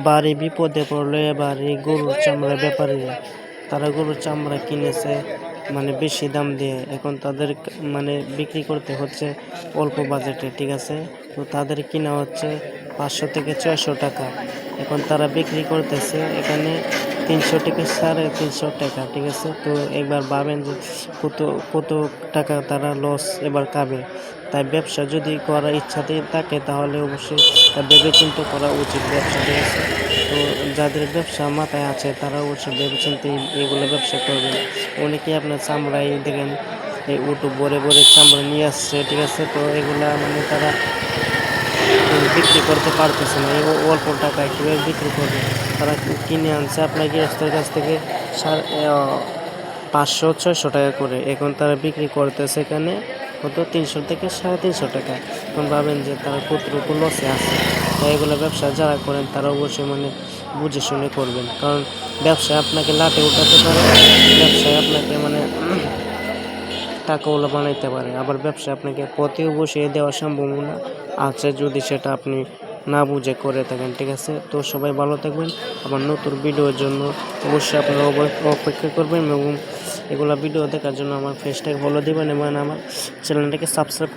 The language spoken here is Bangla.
বাড়ি বিপদে পড়লে বাড়ি গরুর চামড়া ব্যাপারীরা তারা গরুর চামড়া কিনেছে মানে বেশি দাম দিয়ে, এখন তাদের মানে বিক্রি করতে হচ্ছে অল্প বাজেটে, ঠিক আছে। তো তাদের কিনা হচ্ছে 500 থেকে 600 টাকা, এখন তারা বিক্রি করতেছে এখানে 300 থেকে 350 টাকা, ঠিক আছে। তো একবার ভাবেন যে কত কত টাকা তারা লস এবার খাবে। তাই ব্যবসা যদি করার ইচ্ছা থাকে তাহলে অবশ্যই ভেবেচিন্তে করা উচিত ব্যবসা, ঠিক আছে। তো যাদের ব্যবসা মাথায় আছে তারা অবশ্যই ভেবেচিন্তে এগুলো ব্যবসা করবেন। অনেকেই আপনার চামড়াই দেখেন এই উটু ভরে ভরে চামড়া নিয়ে আসছে, ঠিক আছে। তো এগুলা মানে তারা বিক্রি করতে পারতেছে না, এই অল্প টাকায় কীভাবে বিক্রি করবে। তারা কিনে আনছে আপনার গৃহস্থের কাছ থেকে 500-600 টাকা করে, এখন তারা বিক্রি করতেছে এখানে কত 300 থেকে 350 টাকা। এখন ভাবেন যে তারা কতটুকু লসে আছে। তাই এগুলো ব্যবসা যারা করেন তারা অবশ্যই মানে বুঝে শুনে করবেন, কারণ ব্যবসায় আপনাকে লাটে উঠাতে পারে, ব্যবসায় আপনাকে মানে টাকাওয়ালা বানাইতে পারে, আবার ব্যবসায় আপনাকে পথেও বসিয়ে দেওয়ার সম্ভাবনা আছে যদি সেটা আপনি না বুঝে করে থাকেন, ঠিক আছে। তো সবাই ভালো থাকবেন, আবার নতুন ভিডিওর জন্য অবশ্যই আপনারা অপেক্ষা করবেন এবং এগুলা ভিডিও দেখার জন্য আমার পেজটাকে ফলো দিবেন এবং আমার চ্যানেলটাকে সাবস্ক্রাইব